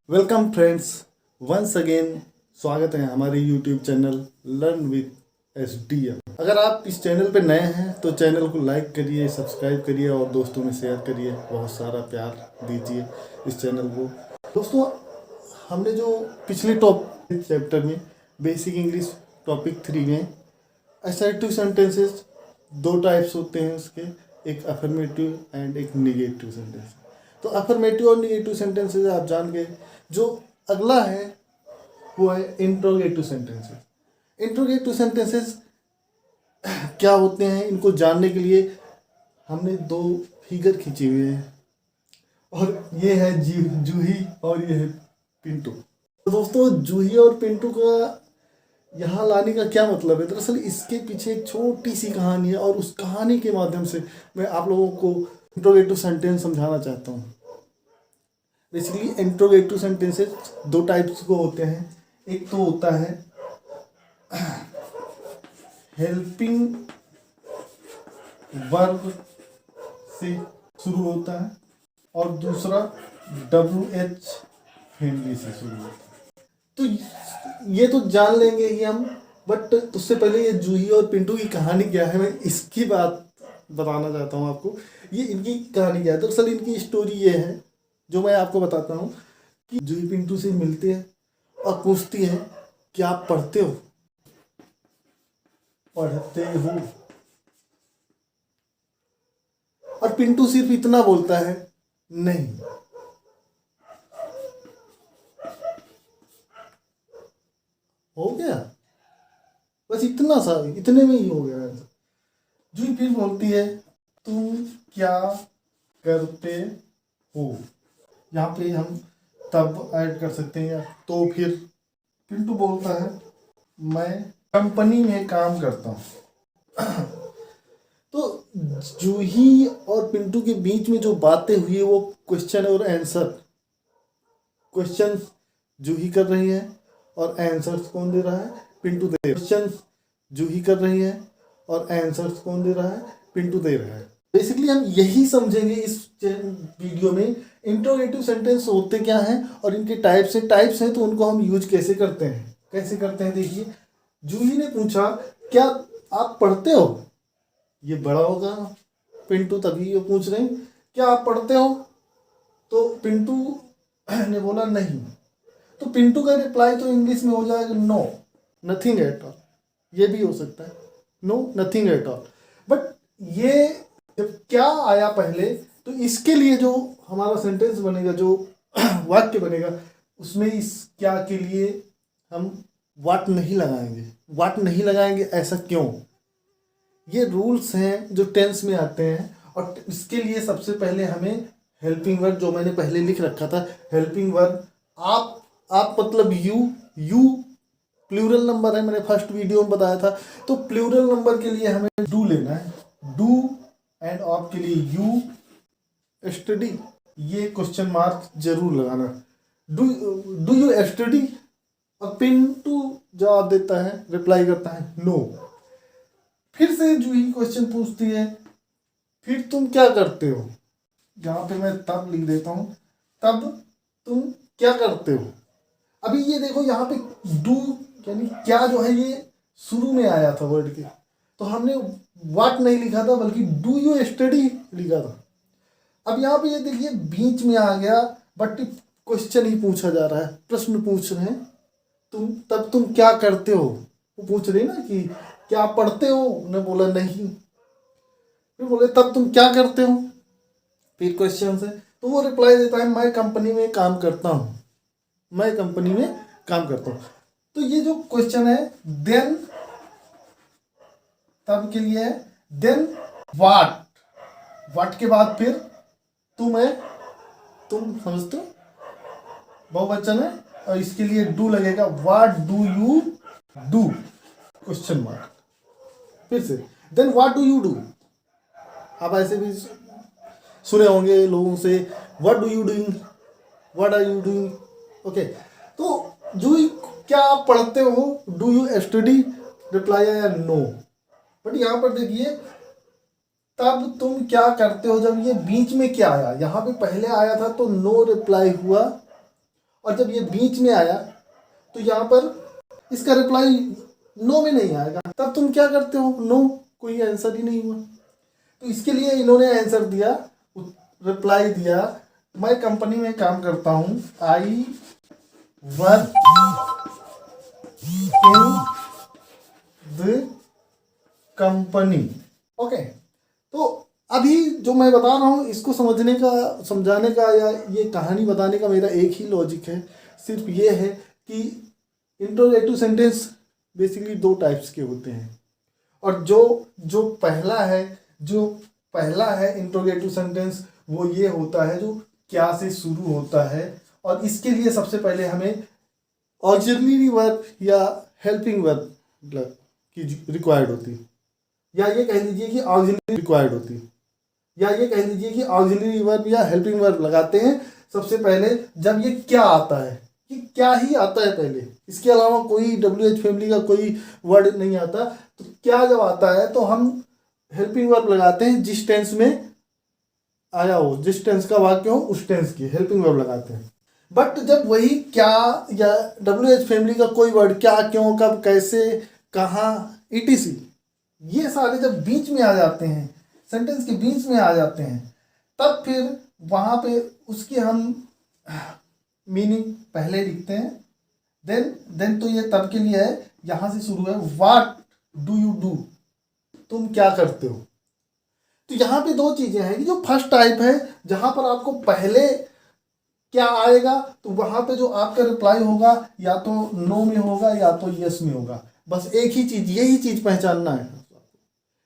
Welcome friends, once again स्वागत है हमारे YouTube channel learn with SDM. अगर आप इस चैनल पे नए हैं तो चैनल को लाइक करिए, सब्सक्राइब करिए और दोस्तों में शेयर करिए। बहुत सारा प्यार दीजिए इस चैनल को। दोस्तों, हमने जो पिछले टॉपिक चैप्टर में बेसिक इंग्लिश टॉपिक 3 में असर्टिव सेंटेंसेस दो टाइप्स होते हैं उसके, एक अफर्मेटिव एंड एक निगेटिव सेंटेंस। तो अफर्मेटिव और निगेटिव सेंटेंसेस आप जान गए। जो अगला है वो है इंट्रोगेटिव सेंटेंसेस। इंट्रोगेटिव सेंटेंसेस क्या होते हैं, इनको जानने के लिए हमने दो फिगर खींचे हुए हैं और ये है जूही और ये है पिंटू। तो दोस्तों, जूही और पिंटू का यहाँ लाने का क्या मतलब है? दरअसल इसके पीछे एक छोटी सी कहानी है और उस कहानी के माध्यम से मैं आप लोगों को इंट्रोगेटिव सेंटेंस समझाना चाहता हूँ। बेसिकली इंट्रोगेटिव सेंटेंसेस दो टाइप्स को होते हैं। एक तो होता है हेल्पिंग वर्ब से शुरू होता है और दूसरा WH फैमिली से शुरू होता है। तो ये तो जान लेंगे ही हम, बट उससे पहले ये जूही और पिंटू की कहानी क्या है, मैं इसकी बात बताना चाहता हूँ आपको। ये इनकी कहानी क्या है? दरअसल इनकी स्टोरी ये है जो मैं आपको बताता हूँ कि जूही पिंटू से मिलती है और पूछती है कि आप पढ़ते हो? पढ़ते हो? और पिंटू सिर्फ इतना बोलता है, नहीं। हो गया, बस इतना सा, इतने में ही हो गया। जूही फिर बोलती है, तुम क्या करते हो? यहाँ पे हम तब ऐड कर सकते हैं या तो फिर। पिंटू बोलता है, मैं कंपनी में काम करता हूँ। तो जूही और पिंटू के बीच में जो बातें हुई है वो क्वेश्चन और आंसर। क्वेश्चन जूही कर रही है और आंसर्स कौन दे रहा है? पिंटू दे रहा है। क्वेश्चन जूही कर रही है और आंसर्स कौन दे रहा है? पिंटू दे रहा है। बेसिकली हम यही समझेंगे इस वीडियो में, इंट्रोगेटिव सेंटेंस होते क्या हैं और इनके टाइप्स हैं तो उनको हम यूज कैसे करते हैं। देखिए, जूही ने पूछा, क्या आप पढ़ते हो? ये बड़ा होगा पिंटू, तभी ये पूछ रहे हैं क्या आप पढ़ते हो? तो पिंटू ने बोला नहीं। तो पिंटू का रिप्लाई तो इंग्लिश में हो जाएगा नो, नथिंग एट ऑल। ये भी हो सकता है, no nothing at all. But ये जब क्या आया पहले, तो इसके लिए जो हमारा सेंटेंस बनेगा, जो वाक्य बनेगा, उसमें इस क्या के लिए हम वाट नहीं लगाएंगे। ऐसा क्यों? ये रूल्स हैं जो टेंस में आते हैं और इसके लिए सबसे पहले हमें हेल्पिंग वर्ब, जो मैंने पहले लिख रखा था, हेल्पिंग वर्ब। आप मतलब यू प्लूरल नंबर है, मैंने फर्स्ट वीडियो में बताया था। तो प्लूरल नंबर के लिए हमें डू लेना है, डू, एंड आप के लिए यू स्टडी। ये क्वेश्चन मार्क जरूर लगाना। Do you study? और पिंटू जवाब देता है, रिप्लाई करता है नो। फिर से जूही क्वेश्चन पूछती है, फिर तुम क्या करते हो? जहां पे मैं तब लिख देता हूं, तब तुम क्या करते हो? अभी ये देखो, यहाँ पे डू यानी क्या जो है ये शुरू में आया था वर्ड के, तो हमने व्हाट नहीं लिखा था बल्कि डू यू स्टडी लिखा था। अब यहाँ पे ये देखिए बीच में आ गया, बट क्वेश्चन ही पूछा जा रहा है, प्रश्न पूछ रहे हैं, तुम क्या करते हो? वो पूछ रहे ना कि क्या आप पढ़ते हो? उन्होंने बोला नहीं। फिर बोले तब तुम क्या करते हो? फिर क्वेश्चन है, तो वो रिप्लाई देता है, मैं कंपनी में काम करता हूँ। तो ये जो क्वेश्चन है, देन तब के लिए है, देन वाट के बाद फिर तुम समझते हो, बहुवचन है और इसके लिए डू लगेगा। What do you do? Question mark. फिर से then what do you do. आप ऐसे भी सुने होंगे लोगों से, what do you doing, what are you doing. Okay, तो क्या आप पढ़ते हो? Do you study? रिप्लाई आया नो। बट यहाँ पर देखिए, तब तुम क्या करते हो, जब ये बीच में क्या आया, यहाँ पे पहले आया था तो नो रिप्लाई हुआ और जब ये बीच में आया तो यहाँ पर इसका रिप्लाई नो में नहीं आएगा, तब तुम क्या करते हो? नो, कोई आंसर ही नहीं हुआ। तो इसके लिए इन्होंने आंसर दिया, रिप्लाई दिया, मैं कंपनी में काम करता हूँ, I work in the company. Okay, तो अभी जो मैं बता रहा हूँ इसको समझने का, समझाने का या ये कहानी बताने का मेरा एक ही लॉजिक है, सिर्फ ये है कि इंट्रोगेटिव सेंटेंस बेसिकली दो टाइप्स के होते हैं, और जो पहला है इंट्रोगेटिव सेंटेंस वो ये होता है जो क्या से शुरू होता है, और इसके लिए सबसे पहले हमें ऑक्सिलरी वर्ब या हेल्पिंग वर्ब की रिक्वायर्ड होती है, या ये कह लीजिए कि ऑक्सिलरी रिक्वायर्ड होती है, या ये कह लीजिए कि ऑक्सिलरी वर्ब या हेल्पिंग वर्ब लगाते हैं सबसे पहले जब ये क्या आता है, कि क्या ही आता है पहले, इसके अलावा कोई WH फैमिली का कोई वर्ड नहीं आता। तो क्या जब आता है तो हम हेल्पिंग वर्ब लगाते हैं, जिस टेंस में आया हो, जिस टेंस का वाक्य हो उस टेंस की हेल्पिंग वर्ब लगाते हैं। बट जब वही क्या या WH फैमिली का कोई वर्ड, क्या, क्यों, कब, कैसे, कहाँ, ETC, ये सारे जब बीच में आ जाते हैं, सेंटेंस के बीच में आ जाते हैं, तब फिर वहाँ पे उसकी हम मीनिंग पहले लिखते हैं। देन तो ये तब के लिए है, यहाँ से शुरू है, व्हाट डू यू डू, तुम क्या करते हो। तो यहाँ पे दो चीज़ें हैं कि जो फर्स्ट टाइप है जहाँ पर आपको पहले क्या आएगा तो वहाँ पे जो आपका रिप्लाई होगा या तो नो में होगा या तो यस में होगा। बस एक ही चीज़, यही चीज़ पहचानना है,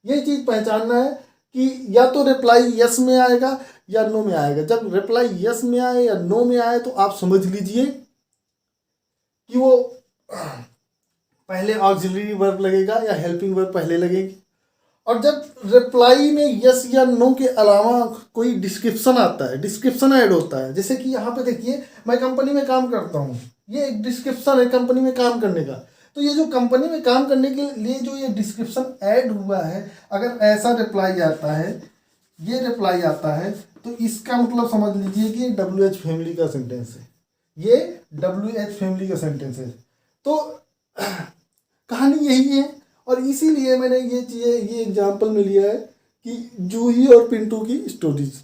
यही चीज़ पहचानना है कि या तो रिप्लाई यस में आएगा या नो में आएगा। जब रिप्लाई यस में आए या नो में आए तो आप समझ लीजिए कि वो पहले ऑक्सिलरी वर्ब लगेगा या हेल्पिंग वर्ब पहले लगेगी। और जब रिप्लाई में यस या नो के अलावा कोई डिस्क्रिप्शन आता है, डिस्क्रिप्शन ऐड होता है, जैसे कि यहाँ पे देखिए मैं कंपनी में काम करता हूँ, ये एक डिस्क्रिप्शन है कंपनी में काम करने का। तो ये जो कंपनी में काम करने के लिए जो ये डिस्क्रिप्शन ऐड हुआ है, अगर ऐसा रिप्लाई आता है, ये रिप्लाई आता है, तो इसका मतलब समझ लीजिए कि ये WH फैमिली का सेंटेंस है, ये WH फैमिली का सेंटेंस है। तो कहानी यही है, और इसीलिए मैंने ये एग्जाम्पल में लिया है कि जूही और पिंटू की स्टोरीज।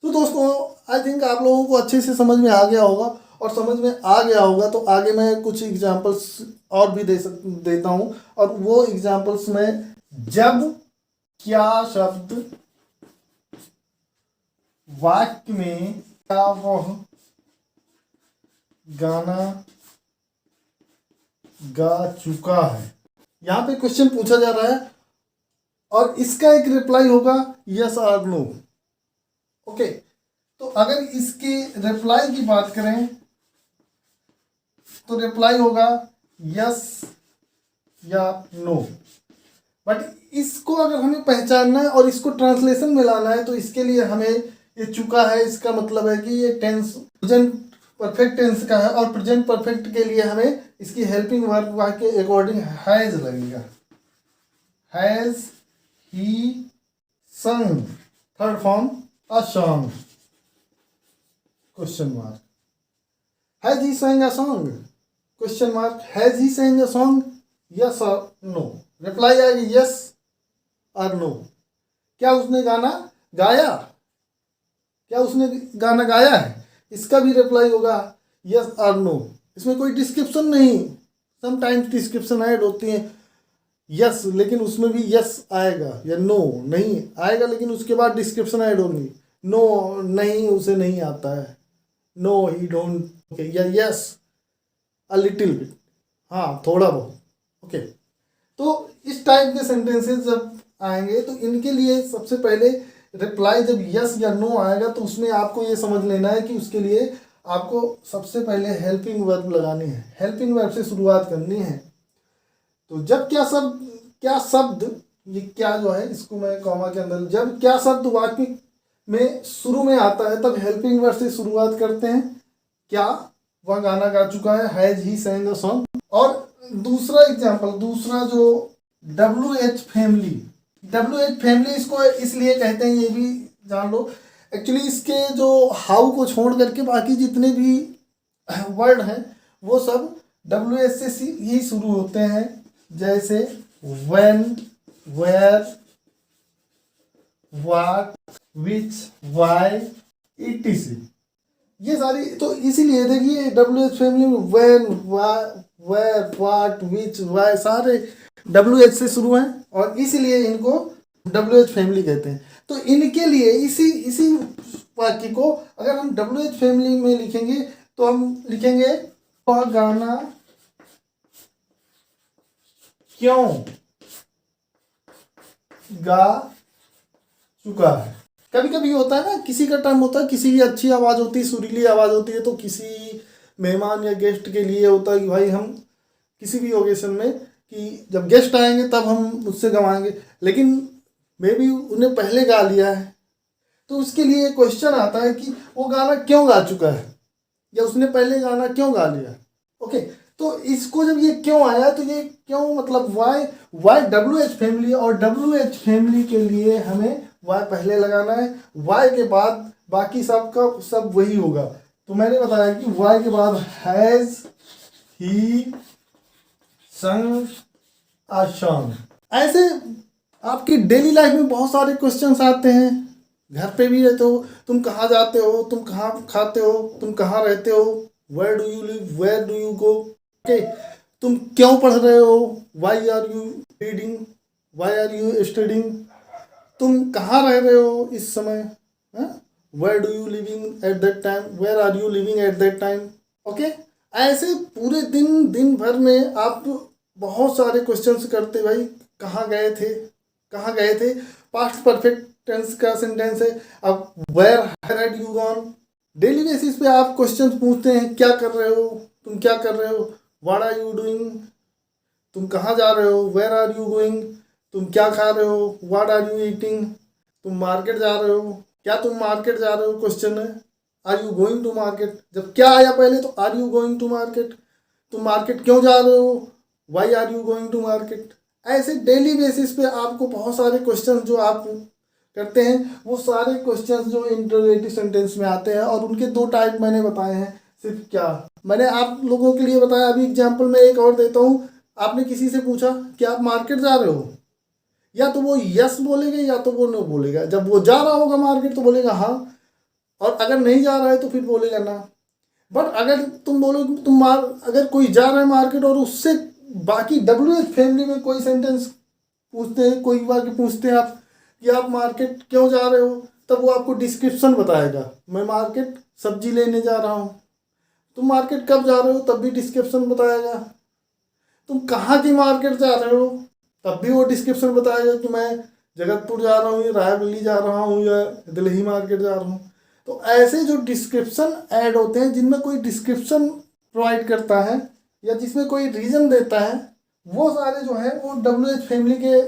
तो दोस्तों आई थिंक आप लोगों को अच्छे से समझ में आ गया होगा, और समझ में आ गया होगा तो आगे मैं कुछ एग्जाम्पल्स और भी देता हूँ, और वो एग्जाम्पल्स में जब क्या शब्द वाक्य में क्या वह गाना गा चुका है, यहाँ पे क्वेश्चन पूछा जा रहा है और इसका एक रिप्लाई होगा यस और नो। ओके, तो अगर इसके रिप्लाई की बात करें तो रिप्लाई होगा यस या नो। बट इसको अगर हमें पहचानना है और इसको ट्रांसलेशन में लाना है तो इसके लिए हमें ये चुका है, इसका मतलब है कि ये टेंस प्रेजेंट परफेक्ट टेंस का है, और प्रेजेंट परफेक्ट के लिए हमें इसकी हेल्पिंग वर्ब के अकॉर्डिंग हैज लगेगा। Has he sung, third form a song, question mark. Has he sung a song, question mark. Has he sung a song, yes और नो। रिप्लाई आएगी यस और no. क्या उसने गाना गाया, क्या उसने गाना गाया है, इसका भी रिप्लाई होगा यस और नो। इसमें कोई डिस्क्रिप्शन नहीं, समटाइम्स डिस्क्रिप्शन ऐड होती हैं यस, लेकिन उसमें भी यस आएगा या नो नहीं आएगा, लेकिन उसके बाद डिस्क्रिप्शन ऐड होगी। नो नहीं, उसे नहीं आता है, नो ही डोंट, ओके, या यस अ लिटिल बिट, हाँ थोड़ा बहुत। ओके, तो इस टाइप के सेंटेंसेस जब आएंगे तो इनके लिए सबसे पहले रिप्लाई जब यस या नो आएगा तो उसमें आपको ये समझ लेना है कि उसके लिए आपको सबसे पहले हेल्पिंग वर्ब लगानी है, हेल्पिंग वर्ब से शुरुआत करनी है। तो जब क्या शब्द ये क्या जो है इसको मैं कॉमा के अंदर, जब क्या शब्द वाक्य में शुरू में आता है तब हेल्पिंग वर्ब से शुरुआत करते हैं। क्या वह गाना गा चुका है, has he sang a song। और दूसरा एग्जाम्पल, दूसरा जो WH फैमिली, WH फैमिली इसको इसलिए कहते हैं, ये भी जान लो। एक्चुअली इसके जो हाउ को छोड़ करके बाकी जितने भी वर्ड हैं वो सब WH से ही शुरू होते हैं, जैसे when, where, what, which, why, etc। ये सारी तो इसीलिए देखिए WH फैमिली में when, where, what, which, why सारे WH से शुरू हैं और इसीलिए इनको WH फैमिली कहते हैं। तो इनके लिए इसी वाक्य को अगर हम WH फैमिली में लिखेंगे तो हम लिखेंगे वह गाना क्यों गा चुका है। कभी कभी होता है ना, किसी का टाइम होता है, किसी की अच्छी आवाज़ होती है, सुरीली आवाज़ होती है, तो किसी मेहमान या गेस्ट के लिए होता है कि भाई हम किसी भी ओकेशन में कि जब गेस्ट आएंगे तब हम उससे गवाएंगे, लेकिन मे बी उन्हें पहले गा लिया है, तो उसके लिए क्वेश्चन आता है कि वो गाना क्यों गा चुका है या उसने पहले गाना क्यों गा लिया। ओके, तो इसको जब ये क्यों आया तो ये क्यों मतलब वाई WH फैमिली, और WH फैमिली के लिए हमें वाई पहले लगाना है, वाई के बाद बाकी सब का सब वही होगा। तो मैंने बताया कि वाई के बाद has he sung a song. ऐसे आपकी डेली लाइफ में बहुत सारे क्वेश्चंस आते हैं, घर पे भी रहते हो, तुम कहाँ जाते हो, तुम कहाँ खाते हो, तुम कहाँ रहते हो, where do you live, where do you go, okay, तुम क्यों पढ़ रहे हो, why are you reading, why are you studying, तुम कहाँ रह रहे हो इस समय, where do you living at that time, where are you living at that time. Okay, ऐसे पूरे दिन भर में आप बहुत सारे क्वेश्चंस करते, भाई कहाँ गए थे, कहाँ गए थे, पास्ट परफेक्ट टेंस का सेंटेंस है। अब where had you gone, daily basis पे आप क्वेश्चंस पूछते हैं, क्या कर रहे हो, तुम क्या कर रहे हो, व्हाट आर यू डूइंग, तुम कहाँ जा रहे हो, वेयर आर यू गोइंग, तुम क्या खा रहे हो, व्हाट आर यू ईटिंग, तुम मार्केट जा रहे हो, क्या तुम मार्केट जा रहे हो, क्वेश्चन है, are you going to market, जब क्या आया पहले तो are you going to market, तुम मार्केट क्यों जा रहे हो, why are you going to market. ऐसे डेली बेसिस पे आपको बहुत सारे क्वेश्चन जो आप करते हैं, वो सारे क्वेश्चंस जो इंटरोगेटिव सेंटेंस में आते हैं, और उनके दो टाइप मैंने बताए हैं। सिर्फ क्या मैंने आप लोगों के लिए बताया, अभी एग्जांपल मैं एक और देता हूँ। आपने किसी से पूछा कि आप मार्केट जा रहे हो, या तो वो यस बोलेगा या तो वो नो बोलेगा। जब वो जा रहा होगा मार्केट तो बोलेगा हाँ, और अगर नहीं जा रहा है तो फिर बोलेगा ना। बट अगर तुम बोलो अगर कोई जा रहा है मार्केट और उससे बाकी WH फैमिली में कोई सेंटेंस पूछते हैं, कोई वाक्य पूछते हैं आप कि आप मार्केट क्यों जा रहे हो, तब वो आपको डिस्क्रिप्शन बताएगा, मैं मार्केट सब्जी लेने जा रहा हूँ। तुम मार्केट कब जा रहे हो, तब भी डिस्क्रिप्शन बताएगा। तुम कहाँ की मार्केट जा रहे हो, तब भी वो डिस्क्रिप्शन बताएगा कि मैं जगतपुर जा रहा हूँ, या रायबरेली जा रहा हूँ, या दिल्ली मार्केट जा रहा हूँ। तो ऐसे जो डिस्क्रिप्शन ऐड होते हैं, जिनमें कोई डिस्क्रिप्शन प्रोवाइड करता है या जिसमें कोई रीज़न देता है, वो सारे जो है वो WH फैमिली के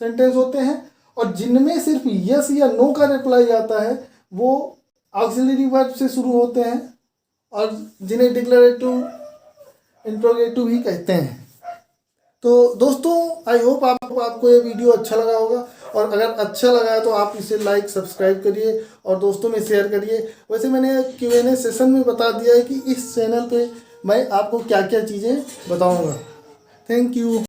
सेंटेंस होते हैं। और जिनमें सिर्फ यस या नो का रिप्लाई आता है, वो ऑक्सिलरी वर्ब से शुरू होते हैं, और जिन्हें डिक्लेरेटिव इंट्रोगेटिव ही कहते हैं। तो दोस्तों, आई होप आपको ये वीडियो अच्छा लगा होगा, और अगर अच्छा लगा है तो आप इसे लाइक सब्सक्राइब करिए और दोस्तों में शेयर करिए। वैसे मैंने Q&A सेशन में बता दिया है कि इस चैनल पे मैं आपको क्या क्या चीज़ें बताऊंगा। Thank you.